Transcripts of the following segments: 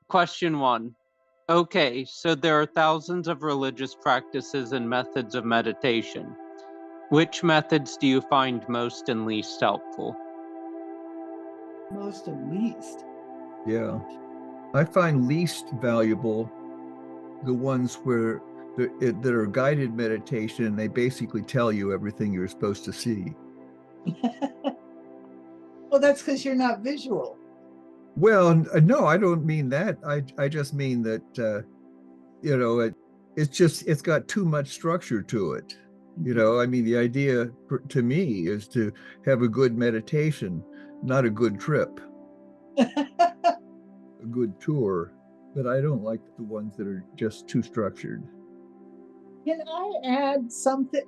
Question 1. Okay, so there are thousands of religious practices and methods of meditation. Which methods do you find most and least helpful? Most and least. Yeah. I find least valuable the ones where that are guided meditation, and they basically tell you everything you're supposed to see. Well, that's because you're not visual. Well, no, I don't mean that. I just mean that it's got too much structure to it. I mean, the idea to me is to have a good meditation, not a good trip, a good tour. But I don't like the ones that are just too structured. Can I add something?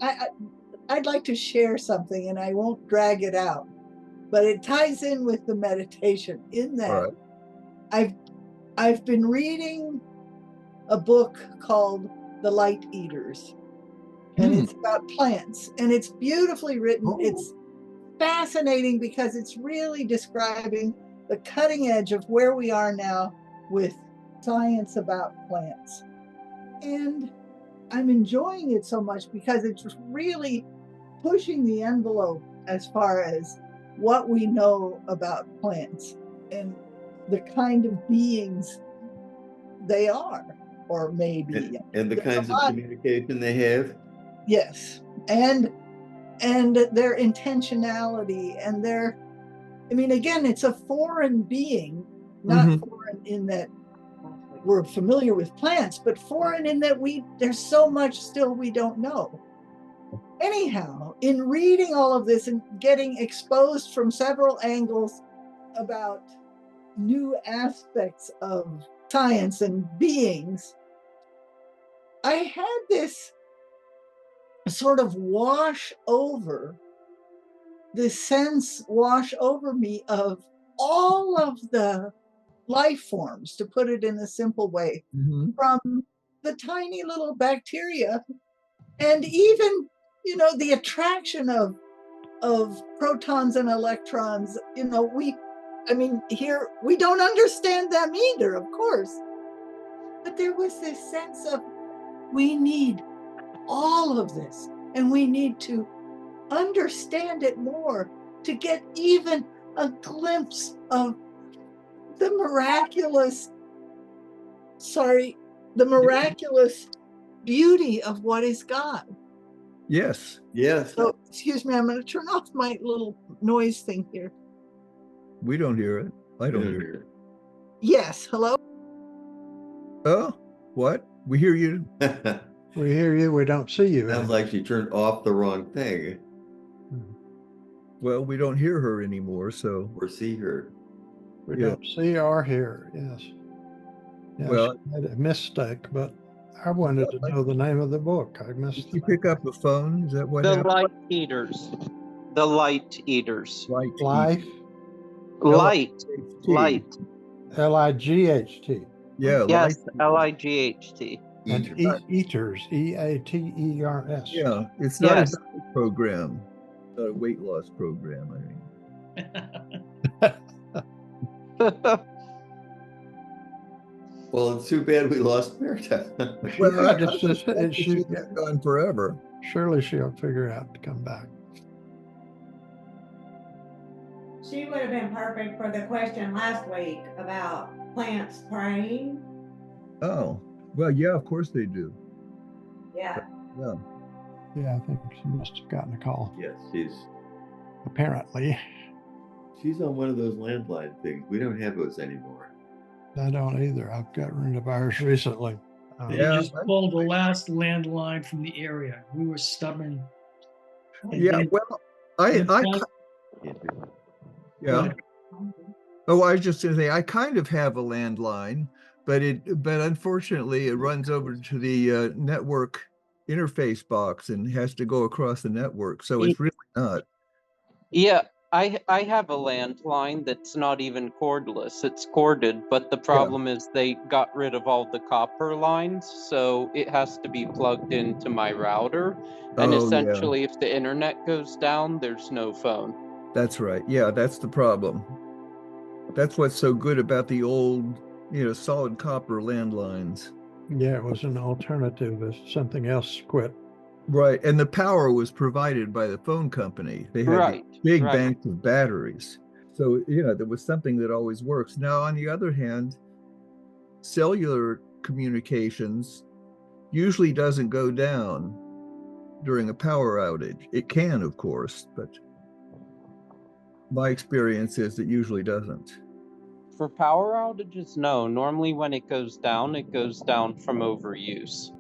I'd like to share something, and I won't drag it out, but it ties in with the meditation. In that, I've been reading a book called The Light Eaters, and it's about plants, and it's beautifully written. It's fascinating because it's really describing the cutting edge of where we are now with science about plants. And I'm enjoying it so much because it's really pushing the envelope as far as what we know about plants and the kind of beings they are, or maybe. And the kinds of communication they have. Yes. And their intentionality and again, it's a foreign being, not foreign in that we're familiar with plants, but foreign in that there's so much still we don't know. Anyhow, in reading all of this and getting exposed from several angles about new aspects of science and beings, I had this sort of wash over me of all of the life forms, to put it in a simple way, from the tiny little bacteria, and even the attraction of protons and electrons. Here we don't understand them either, of course, but there was this sense of we need all of this, and we need to understand it more to get even a glimpse of the miraculous beauty of what is God. Yes. Yes. So, excuse me, I'm going to turn off my little noise thing here. We don't hear it. I don't hear it. Yes. Hello? Oh, what? We hear you. We hear you. We don't see you. Sounds like she turned off the wrong thing. Well, we don't hear her anymore, so. Or see her. We don't see or hear, yes. Yeah, well, she made a mistake, but I wanted to know the name of the book. I missed it. Did you pick up a phone? Is that what The happened? Light Eaters. The Light Eaters. Light. Light. L-I-G-H-T. Yeah. Yes, L-I-G-H-T. And Eaters, E-A-T-E-R-S. Yeah, it's not a diet program, not a weight loss program, I mean. Well, it's too bad we lost Meredith. Well, she's gone forever. Surely she'll figure out to come back. She would have been perfect for the question last week about plants praying. Oh, well, yeah, of course they do. Yeah. Yeah. Yeah, I think she must have gotten a call. Yes, she's. Apparently. She's on one of those landline things. We don't have those anymore. I don't either. I've got rid of ours recently. They just pulled the last landline from the area. We were stubborn. Yeah, well, yeah. Oh, I was just going to say, I kind of have a landline, but unfortunately it runs over to the network interface box and has to go across the network. So it's really not. Yeah, I have a landline that's not even cordless. It's corded, but the problem is they got rid of all the copper lines, so it has to be plugged into my router. And essentially, if the internet goes down, there's no phone. That's right. Yeah, that's the problem. That's what's so good about the old solid copper landlines. Yeah, it was an alternative if something else quit. Right. And the power was provided by the phone company. They had Right, big right. banks of batteries. So, there was something that always works. Now, on the other hand, cellular communications usually doesn't go down during a power outage. It can, of course, but my experience is it usually doesn't. For power outages, no. Normally when it goes down from overuse.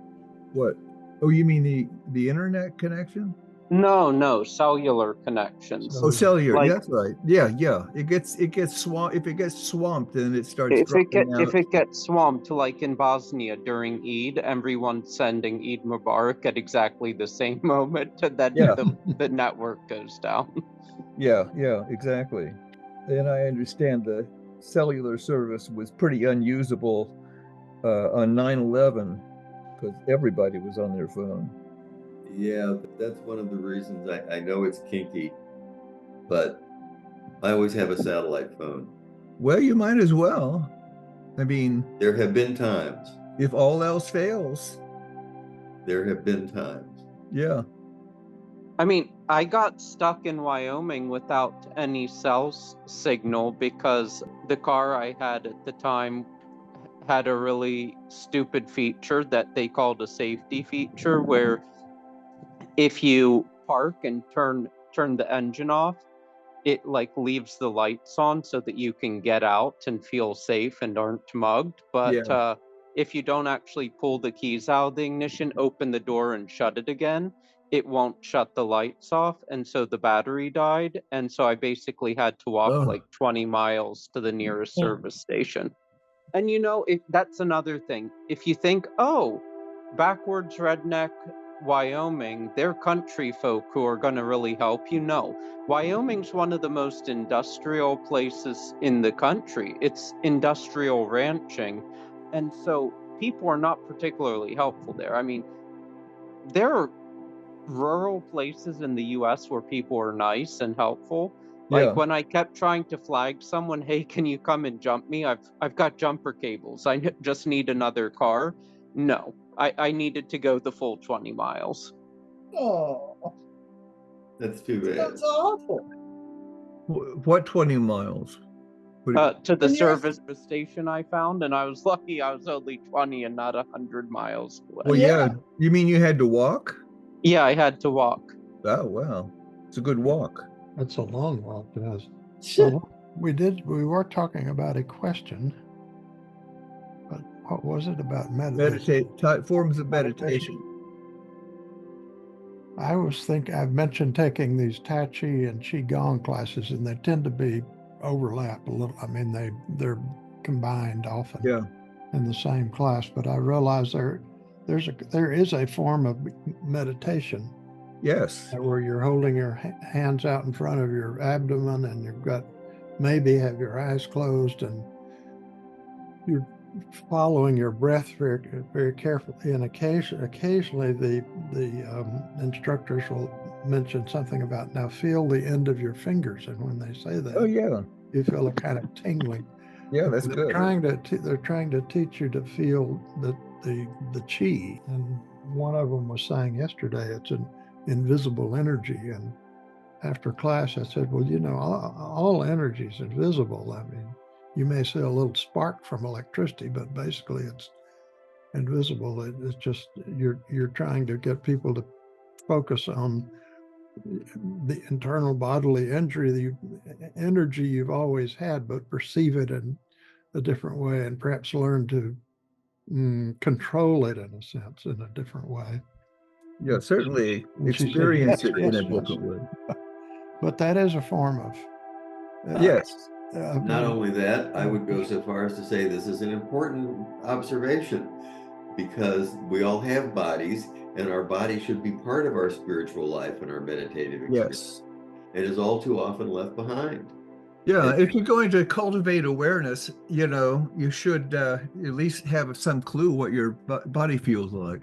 What? Oh, you mean the internet connection? No, cellular connections. Oh, cellular. Like, Yeah, that's right. Yeah. It gets swamped. If it gets swamped, then it starts dropping out. if it gets swamped, like in Bosnia during Eid, everyone's sending Eid Mubarak at exactly the same moment, and then Yeah. the network goes down. Yeah, exactly. And I understand the cellular service was pretty unusable on 9/11 because everybody was on their phone. Yeah, that's one of the reasons I know it's kinky, but I always have a satellite phone. Well, you might as well. I mean, there have been times. If all else fails. There have been times. Yeah. I mean, I got stuck in Wyoming without any cell signal because the car I had at the time had a really stupid feature that they called a safety feature, where if you park and turn the engine off, it like leaves the lights on so that you can get out and feel safe and aren't mugged. But if you don't actually pull the keys out of the ignition, open the door and shut it again, it won't shut the lights off. And so the battery died. And so I basically had to walk like 20 miles to the nearest service station. And that's another thing. If you think, oh, backwards redneck Wyoming, they're country folk who are going to really help you. No, Wyoming's one of the most industrial places in the country. It's industrial ranching. And so people are not particularly helpful there. I mean, there are rural places in the US where people are nice and helpful. Like when I kept trying to flag someone, hey, can you come and jump me? I've got jumper cables. I just need another car. No, I needed to go the full 20 miles. Oh, that's too bad. That's awful. What 20 miles? To the service station I found, and I was lucky I was only 20 and not 100 miles away. Well, yeah. You mean you had to walk? Yeah, I had to walk. Oh, wow. It's a good walk. That's a long walk, yes. So we were talking about a question, but what was it about meditation? Forms of meditation. I always think I've mentioned taking these Tai Chi and Qigong classes, and they tend to be overlap a little. I mean, they're combined often in the same class, but I realize there is a form of meditation. Yes. Where you're holding your hands out in front of your abdomen, and you've got maybe have your eyes closed, and you're following your breath very, very carefully. And occasionally the instructors will mention something about, now feel the end of your fingers, and when they say that, you feel a kind of tingling. Yeah, that's good. They're trying to teach you to feel the chi, and one of them was saying yesterday it's an invisible energy. And after class I said, well, all energy is invisible. I mean, you may see a little spark from electricity, but basically it's invisible. It's just you're trying to get people to focus on the internal bodily energy you've always had, but perceive it in a different way, and perhaps learn to control it in a sense, in a different way. Yeah, certainly experience it in a different way. But that is a form of yes. Not only that, I would go so far as to say this is an important observation, because we all have bodies, and our body should be part of our spiritual life and our meditative experience. Yes. It is all too often left behind. Yeah, if you're going to cultivate awareness, you should at least have some clue what your body feels like.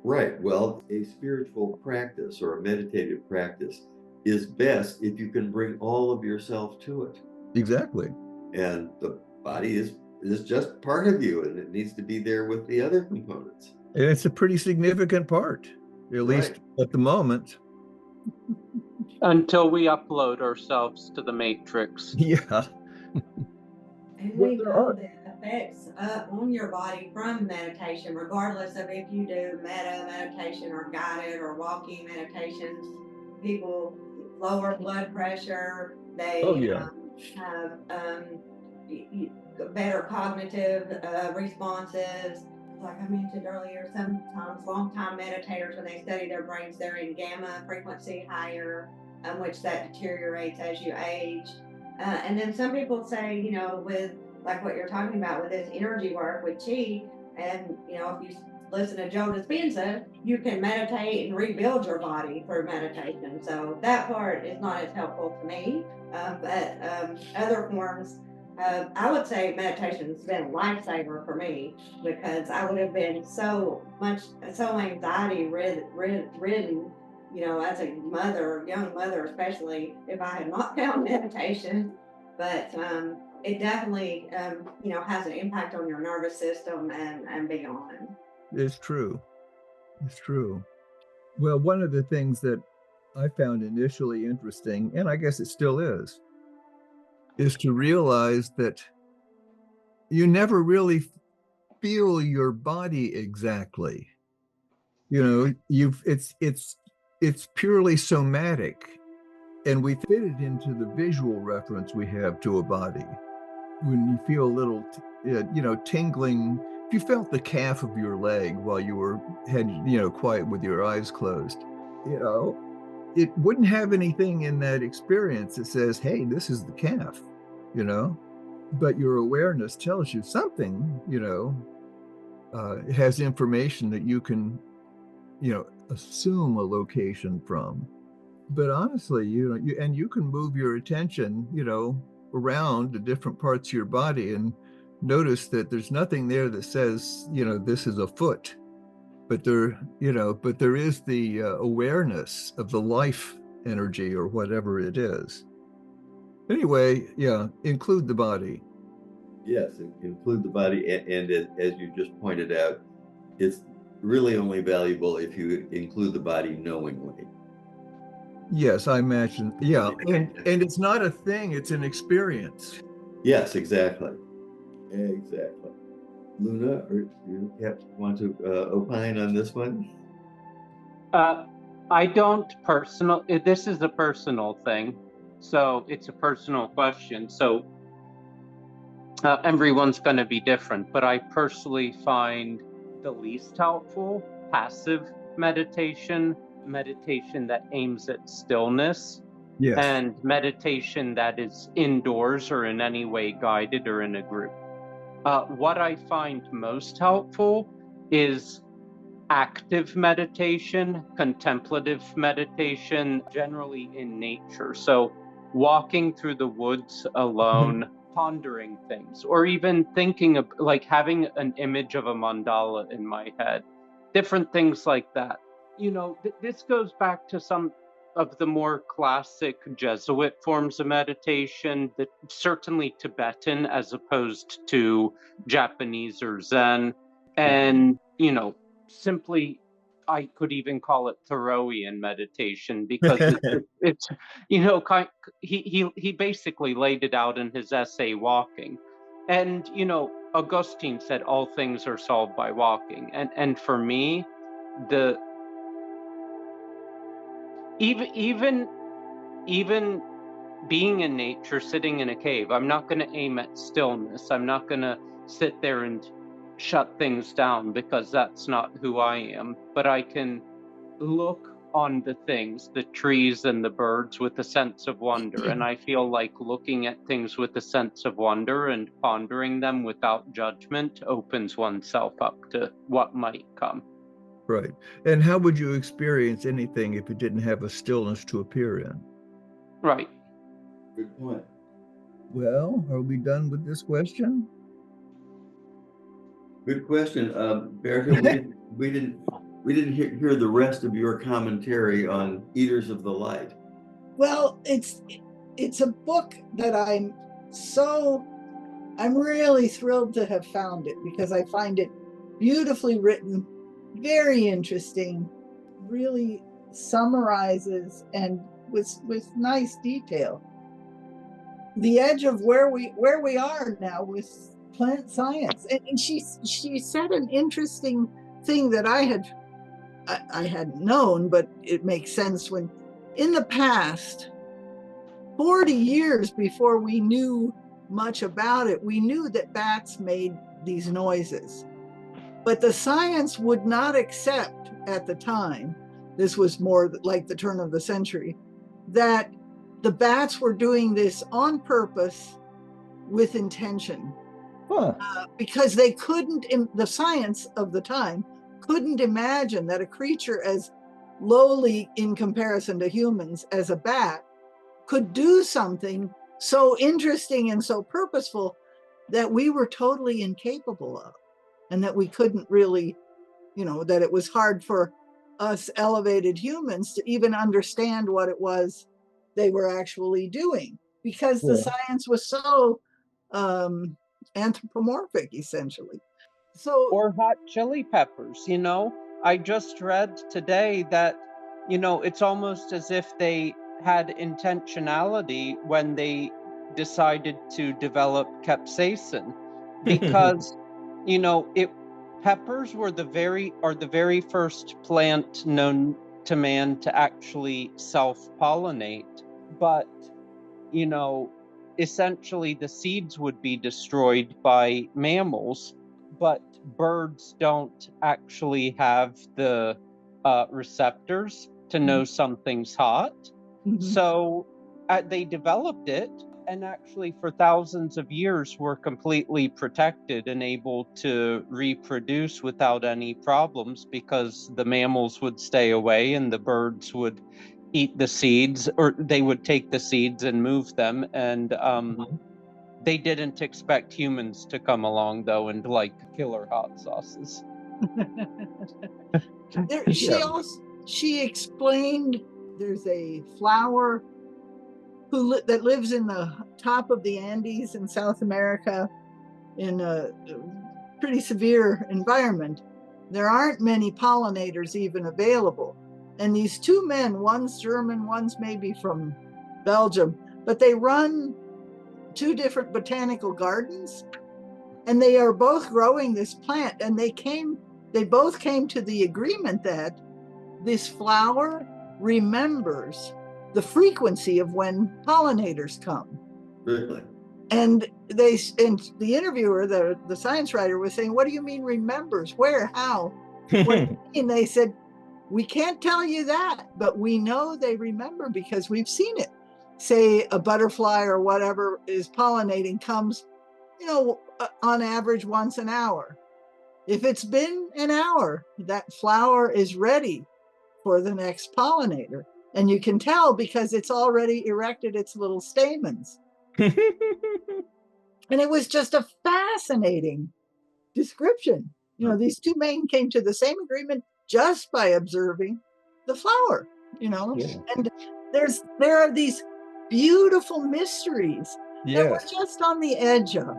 Right. Well, a spiritual practice or a meditative practice is best if you can bring all of yourself to it. Exactly. And body is just part of you, and it needs to be there with the other components. And it's a pretty significant part, at least at the moment. Until we upload ourselves to the matrix. Yeah. And we know the effects on your body from meditation, regardless of if you do meditation or guided or walking meditations. People lower blood pressure, they have better cognitive responses. Like I mentioned earlier, sometimes long-time meditators, when they study their brains, they're in gamma frequency higher, which that deteriorates as you age. And then some people say, you know, with like what you're talking about with this energy work with chi, and you know, if you listen to Joe Dispenza, you can meditate and rebuild your body through meditation. So that part is not as helpful to me, but other forms. I would say meditation has been a lifesaver for me, because I would have been so anxiety ridden, you know, as a mother, young mother especially, if I had not found meditation. But it definitely, you know, has an impact on your nervous system and beyond. It's true. It's true. Well, one of the things that I found initially interesting, and I guess it still is to realize that you never really feel your body exactly. You know, it's purely somatic, and we fit it into the visual reference we have to a body. When you feel a little, you know, tingling, if you felt the calf of your leg while you had, you know, quiet with your eyes closed, you know, it wouldn't have anything in that experience that says, hey, this is the calf, you know, but your awareness tells you something, you know, it has information that you can, you know, assume a location from. But honestly, you know, you can move your attention, you know, around the different parts of your body and notice that there's nothing there that says, you know, this is a foot, but there, you know, but there is the awareness of the life energy or whatever it is. Anyway, yeah, include the body. Yes, include the body, and as you just pointed out, it's really only valuable if you include the body knowingly. Yes, I imagine. Yeah, and it's not a thing; it's an experience. Yes, exactly. Exactly. Luna, or you want to opine on this one? I don't this is a personal thing, so it's a personal question. So everyone's going to be different, but I personally find the least helpful passive meditation that aims at stillness. Yes. And meditation that is indoors or in any way guided or in a group. What I find most helpful is active meditation, contemplative meditation, generally in nature. So walking through the woods alone, pondering things, or even thinking of like having an image of a mandala in my head, different things like that. You know, this goes back to some of the more classic Jesuit forms of meditation, that certainly Tibetan as opposed to Japanese or Zen. And, you know, simply, I could even call it Thoreauian meditation, because it's you know, he basically laid it out in his essay Walking. And, you know, Augustine said all things are solved by walking. And for me, even being in nature, sitting in a cave, I'm not going to aim at stillness. I'm not going to sit there and shut things down, because that's not who I am. But I can look on the things, the trees and the birds, with a sense of wonder. And I feel like looking at things with a sense of wonder and pondering them without judgment opens oneself up to what might come. Right. And how would you experience anything if it didn't have a stillness to appear in? Right. Good point. Well, are we done with this question? Good question. Bertha, we didn't hear the rest of your commentary on Eaters of the Light. Well, it's a book that I'm so I'm really thrilled to have found it because I find it beautifully written, very interesting, really summarizes and with nice detail the edge of where we are now with plant science. And she said an interesting thing that I hadn't known, but it makes sense. When in the past 40 years before we knew much about it, we knew that bats made these noises, but the science would not accept at the time, this was more like the turn of the century, that the bats were doing this on purpose with intention. Because they couldn't, the science of the time couldn't imagine that a creature as lowly in comparison to humans as a bat could do something so interesting and so purposeful that we were totally incapable of, and that we couldn't really, that it was hard for us elevated humans to even understand what it was they were actually doing, because the science was so anthropomorphic, essentially. So, or hot chili peppers, I just read today that, it's almost as if they had intentionality when they decided to develop capsaicin, because, peppers were the very first plant known to man to actually self-pollinate. But, essentially the seeds would be destroyed by mammals, but birds don't actually have the receptors to know something's hot. So they developed it, and actually for thousands of years were completely protected and able to reproduce without any problems, because the mammals would stay away and the birds would eat the seeds, or they would take the seeds and move them. And they didn't expect humans to come along, though, and like killer hot sauces. She explained there's a flower that lives in the top of the Andes in South America in a pretty severe environment. There aren't many pollinators even available. And these two men, one's German, one's maybe from Belgium, but they run two different botanical gardens, and they are both growing this plant. And they both came to the agreement that this flower remembers the frequency of when pollinators come. Really? And the interviewer, the science writer, was saying, "What do you mean remembers? Where? How?" And they said, "We can't tell you that, but we know they remember because we've seen it. Say a butterfly or whatever is pollinating comes, on average once an hour. If it's been an hour, that flower is ready for the next pollinator. And you can tell because it's already erected its little stamens." And it was just a fascinating description. These two men came to the same agreement just by observing the flower, and there are these beautiful mysteries that we're just on the edge of.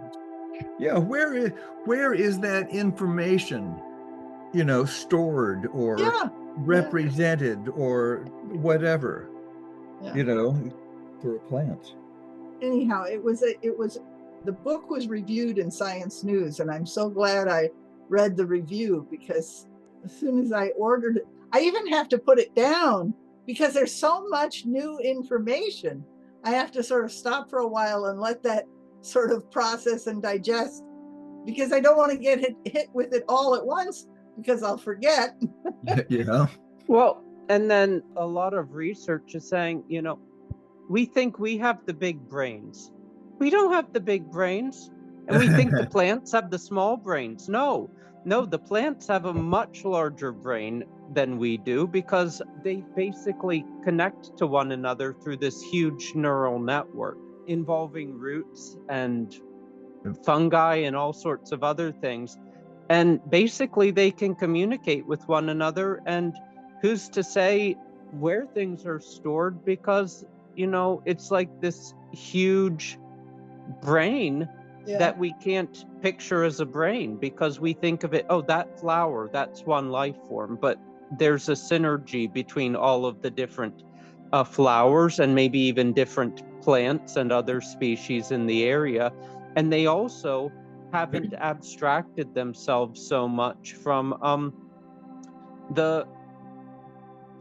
Yeah, where is that information, stored or represented or whatever, for a plant? Anyhow, the book was reviewed in Science News, and I'm so glad I read the review, because as soon as I ordered it, I even have to put it down because there's so much new information. I have to sort of stop for a while and let that sort of process and digest, because I don't want to get hit with it all at once, because I'll forget. Yeah. Well, and then a lot of research is saying, we think we have the big brains. We don't have the big brains. And we think the plants have the small brains. No, the plants have a much larger brain than we do, because they basically connect to one another through this huge neural network involving roots and fungi and all sorts of other things. And basically they can communicate with one another. And who's to say where things are stored? Because, it's like this huge brain that we can't picture as a brain, because we think of it, oh, that flower, that's one life form, but there's a synergy between all of the different flowers and maybe even different plants and other species in the area. And they also haven't abstracted themselves so much from the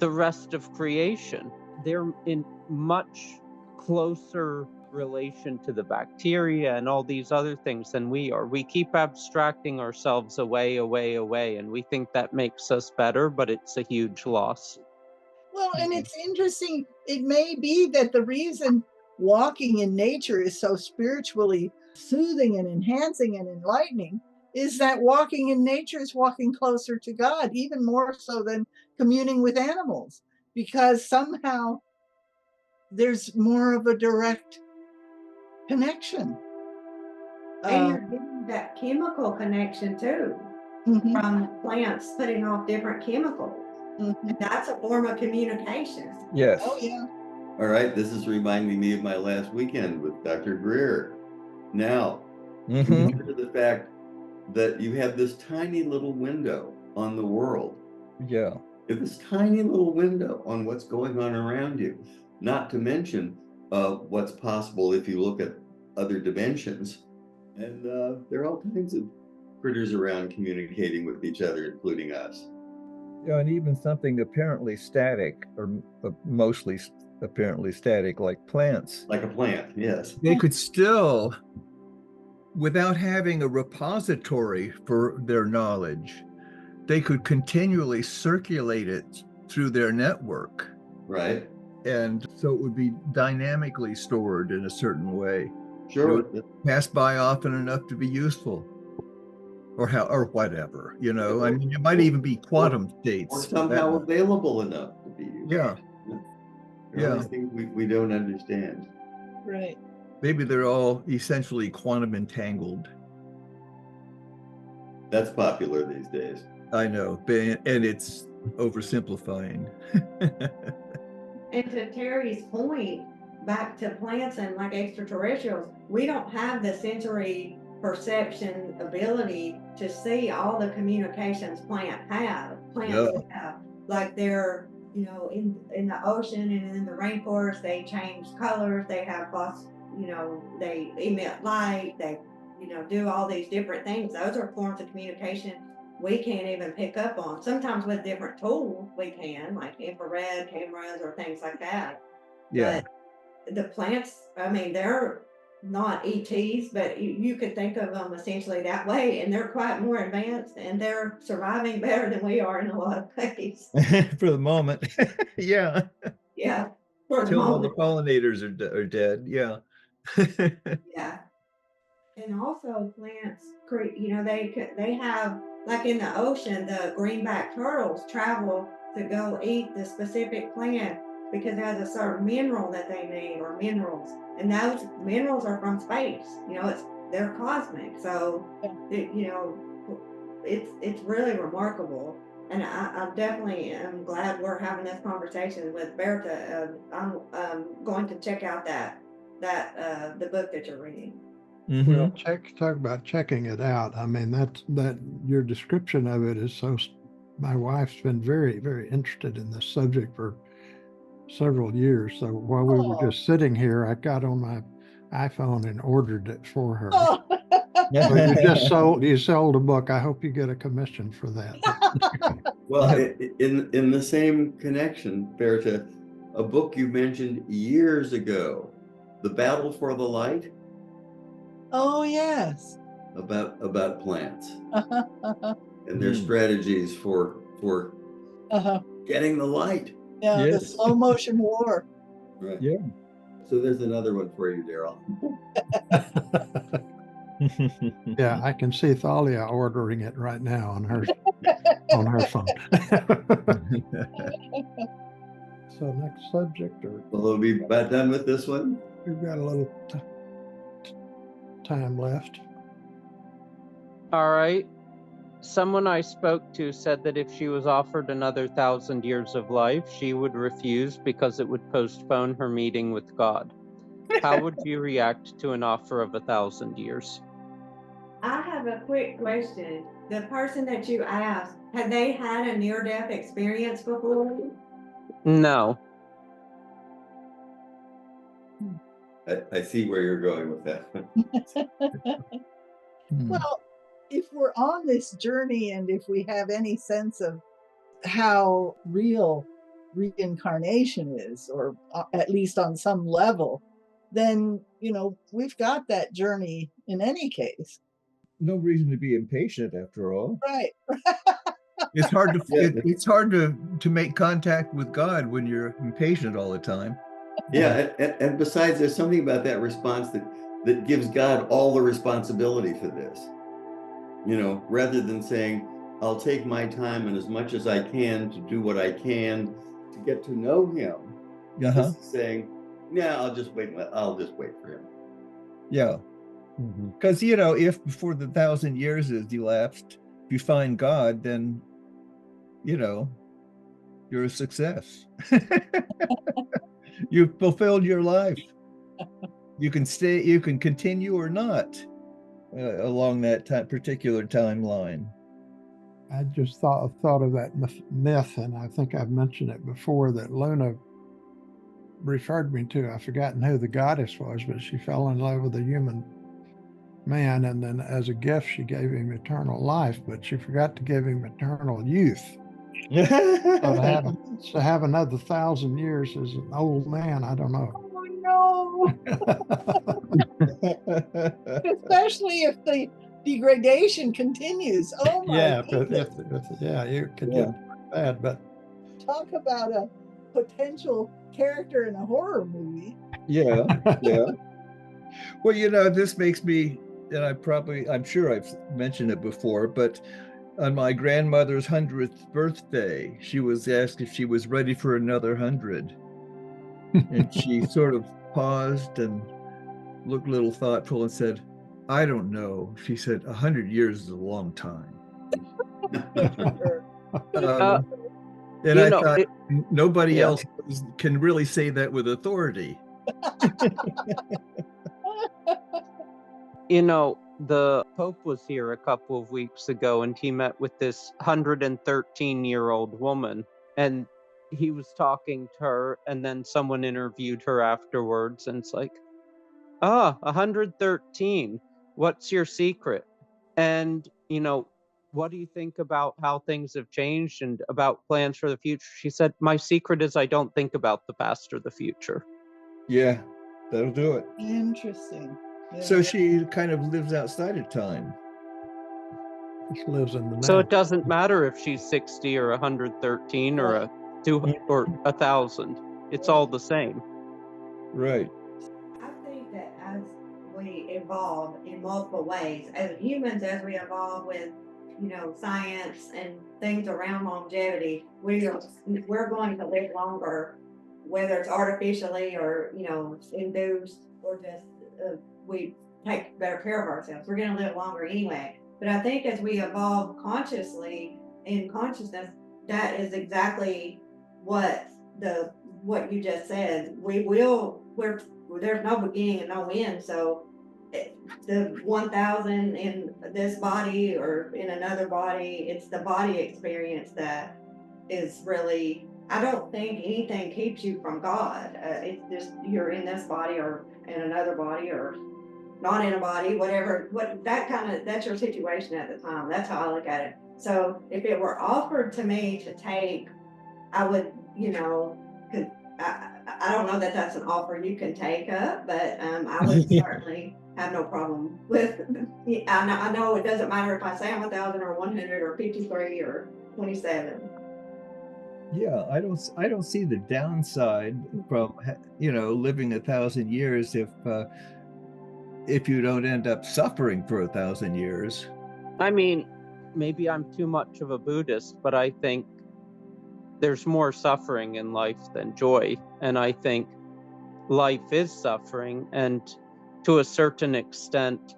rest of creation. They're in much closer relation to the bacteria and all these other things than we are. We keep abstracting ourselves away, and we think that makes us better, but it's a huge loss. Well, and it's interesting. It may be that the reason walking in nature is so spiritually soothing and enhancing and enlightening is that walking in nature is walking closer to God, even more so than communing with animals, because somehow there's more of a direct connection. And you're getting that chemical connection too, from plants putting off different chemicals. And that's a form of communication. Yes. Oh, yeah. All right, this is reminding me of my last weekend with Dr. Greer. Now, consider the fact that you have this tiny little window on the world. Yeah. You have this tiny little window on what's going on around you, not to mention what's possible if you look at other dimensions. And there are all kinds of critters around communicating with each other, including us. Yeah, and even something apparently static, or mostly apparently static, like plants. Like a plant, yes. They could still, without having a repository for their knowledge, they could continually circulate it through their network. Right. And so it would be dynamically stored in a certain way. Sure. It would pass by often enough to be useful. Or whatever, you know. I mean, it might even be quantum states. Or somehow available enough to be used. Yeah. There are things we don't understand. Right. Maybe they're all essentially quantum entangled. That's popular these days. I know, and it's oversimplifying. And to Terry's point, back to plants and like extraterrestrials, we don't have the sensory perception ability to see all the communications plants have. Like they're, you know, in the ocean and in the rainforest, they change colors, they have they emit light, they, do all these different things. Those are forms of communication we can't even pick up on. Sometimes with different tools we can, like infrared cameras or things like that. Yeah. But the plants, I mean, they're not ETs, but you could think of them essentially that way, and they're quite more advanced, and they're surviving better than we are in a lot of ways. For the moment. Yeah. Yeah. For the Till all moment. the pollinators are dead. Yeah. Yeah. And also plants, they have, like in the ocean, the greenback turtles travel to go eat the specific plant because it has a certain mineral that they need, or minerals. And those minerals are from space. They're cosmic. So, it's really remarkable. And I definitely am glad we're having this conversation with Bertha. I'm going to check out the book that you're reading. Well, talk about checking it out. I mean, that your description of it is so. My wife's been very, very interested in this subject for several years. So while we were just sitting here, I got on my iPhone and ordered it for her. So you sold a book. I hope you get a commission for that. Well, in the same connection, Bertha, a book you mentioned years ago, The Battle for the Light. Oh, yes. About plants and their strategies for getting the light. Yeah, the slow motion war. Right. Yeah. So there's another one for you, Daryl. Yeah, I can see Thalia ordering it right now on her phone. So next subject, or Will we be about done with this one? we've got a little time left. All right. Someone I spoke to said that if she was offered another 1,000 years of life, she would refuse because it would postpone her meeting with God. How would you react to an offer of 1,000 years? I have a quick question. The person that you asked, had they had a near-death experience before? No. I see where you're going with that. Well, if we're on this journey and if we have any sense of how real reincarnation is, or at least on some level, then, we've got that journey in any case. No reason to be impatient, after all. Right. It's hard to Yeah. it's hard to make contact with God when you're impatient all the time. Yeah, and besides, there's something about that response that gives God all the responsibility for this. Rather than saying, I'll take my time and as much as I can to do what I can to get to know him. This is saying, yeah, I'll just wait for him. Yeah. Because, if before the 1,000 years is elapsed, if you find God, then, you're a success. You've fulfilled your life. You can continue or not along that particular timeline. I just thought of that myth, and I think I've mentioned it before, that Luna referred me to. I've forgotten who the goddess was, but she fell in love with a human man, and then as a gift she gave him eternal life, but she forgot to give him eternal youth. So to have another 1,000 years as an old man, I don't know. Oh no. Especially if the degradation continues. Oh my goodness. You could get bad. But talk about a potential character in a horror movie. Yeah. Well, this makes me, and I'm sure I've mentioned it before, but on my grandmother's 100th birthday, she was asked if she was ready for another 100. And she sort of paused and looked a little thoughtful and said, I don't know. She said, 100 years is a long time. And I thought, nobody else can really say that with authority. The Pope was here a couple of weeks ago, and he met with this 113-year-old woman, and he was talking to her, and then someone interviewed her afterwards, and it's like, 113, what's your secret? And, what do you think about how things have changed and about plans for the future? She said, my secret is I don't think about the past or the future. Yeah, that'll do it. Interesting. Yeah. So she kind of lives outside of time. She lives in the now. So it doesn't matter if she's 60 or 113 or a 200 or 1,000. It's all the same. Right. I think that as we evolve in multiple ways, as humans, as we evolve with, science and things around longevity, we're going to live longer, whether it's artificially or, induced, or just we take better care of ourselves. We're going to live longer anyway. But I think as we evolve consciously in consciousness, that is exactly what you just said. There's no beginning and no end. So the 1,000 in this body or in another body, it's the body experience that is really, I don't think anything keeps you from God. It's just you're in this body or in another body or not in a body, whatever, that's your situation at the time. That's how I look at it. So if it were offered to me to take, I would, I don't know that that's an offer you can take up, but I would certainly have no problem with. I know it doesn't matter if I say I'm 1,000 or 100 or 53 or 27. Yeah, I don't see the downside from living 1,000 years if you don't end up suffering for 1,000 years. I mean, maybe I'm too much of a Buddhist, but I think there's more suffering in life than joy. And I think life is suffering. And to a certain extent,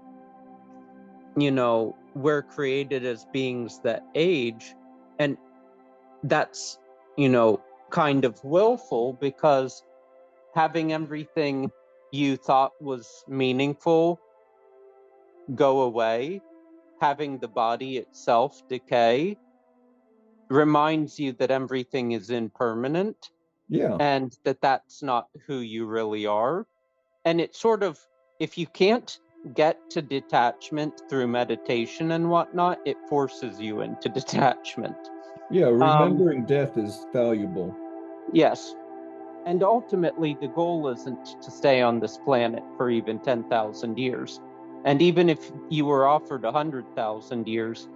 we're created as beings that age. And that's, kind of willful, because having everything you thought was meaningful go away having the body itself decay reminds you that everything is impermanent. Yeah. And that's not who you really are. And it's sort of, if you can't get to detachment through meditation and whatnot, it forces you into detachment. Yeah, remembering death is valuable. Yes. And ultimately, the goal isn't to stay on this planet for even 10,000 years. And even if you were offered 100,000 years,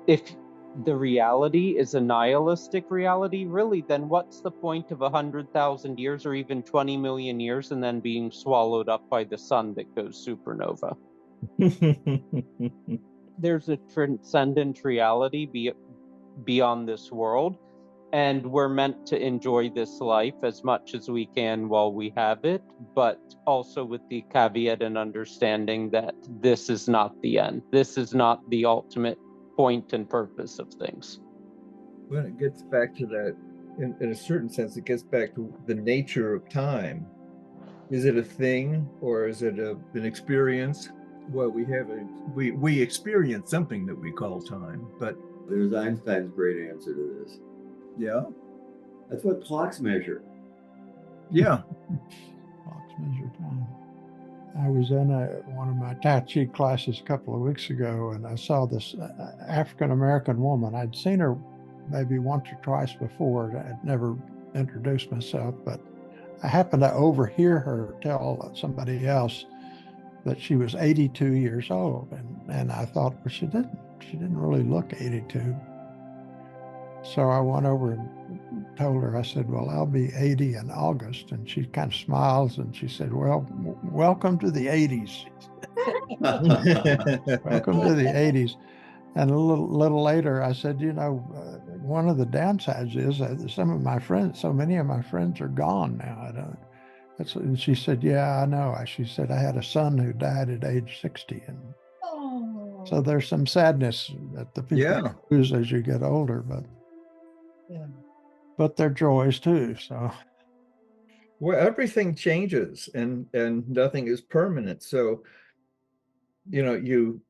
if the reality is a nihilistic reality, really, then what's the point of 100,000 years or even 20 million years and then being swallowed up by the sun that goes supernova? There's a transcendent reality beyond this world, and we're meant to enjoy this life as much as we can while we have it, but also with the caveat and understanding that this is not the end. This is not the ultimate point and purpose of things. When it gets back to that, in a certain sense, it gets back to the nature of time. Is it a thing or is it an experience? Well, we experience something that we call time, but There's Einstein's great answer to this. yeah, That's what clocks measure. yeah. Clocks measure time. I was in one of my Tai Chi classes a couple of weeks ago, and I saw this African-American woman. I'd seen her maybe once or twice before. I'd never introduced myself, but I happened to overhear her tell somebody else that she was 82 years old. And I thought, well, she didn't really look 82. So I went over and told her, I said, well, I'll be 80 in August. And she kind of smiles and she said, well, welcome to the 80s. Welcome to the 80s. And a little later, I said, one of the downsides is that so many of my friends are gone now. And she said, yeah, I know. She said, I had a son who died at age 60. And so there's some sadness that the people lose as you get older, but they're joys too. So, well, everything changes and nothing is permanent. So, you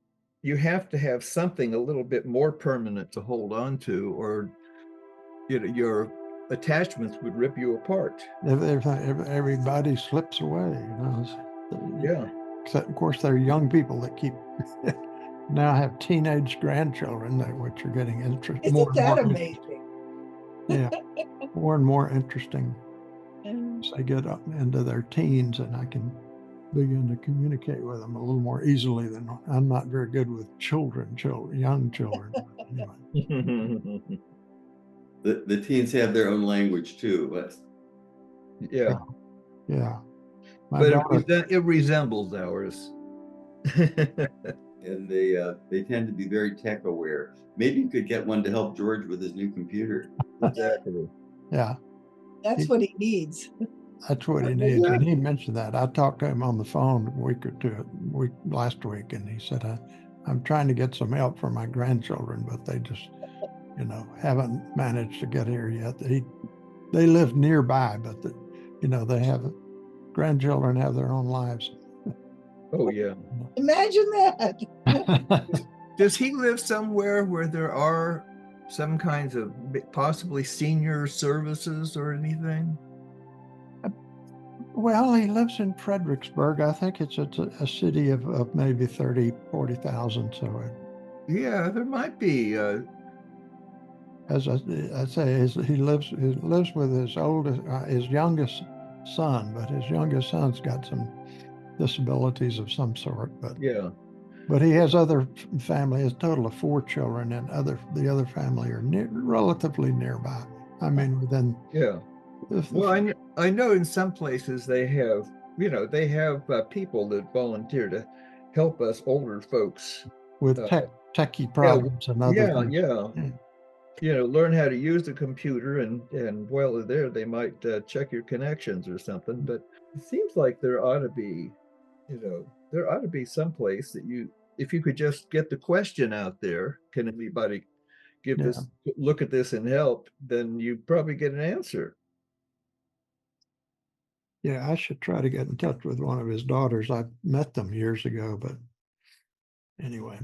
have to have something a little bit more permanent to hold on to, or your attachments would rip you apart. Everybody slips away, Yeah. Except, of course, there are young people that keep now have teenage grandchildren, which are getting interesting. Isn't that amazing? Yeah, more and more interesting as they get up into their teens, and I can begin to communicate with them a little more easily than I'm not very good with young children. Anyway. The teens have their own language too. But yeah. But it resembles ours. And they tend to be very tech aware. Maybe you could get one to help George with his new computer. Exactly. Yeah. That's what he needs. That's what he needs. And he mentioned that. I talked to him on the phone last week, and he said, I'm trying to get some help for my grandchildren, but they just, haven't managed to get here yet. They live nearby, but they have grandchildren have their own lives. Oh yeah. Imagine that. Does he live somewhere where there are some kinds of possibly senior services or anything? Well, he lives in Fredericksburg. I think it's a city of maybe 40,000. So yeah, there might be. As I say, he lives with his youngest son, but his youngest son's got some disabilities of some sort. But he has other family. He has a total of 4 children, and the other family are relatively nearby. I mean, within. Yeah. Well, I know in some places they have people that volunteer to help us older folks with techie problems and other things. Yeah. Learn how to use the computer, and while they're there, they might check your connections or something. But it seems like there ought to be some place that if you could just get the question out there, can anybody look at this and help, then you probably get an answer. Yeah, I should try to get in touch with one of his daughters. I met them years ago, but anyway.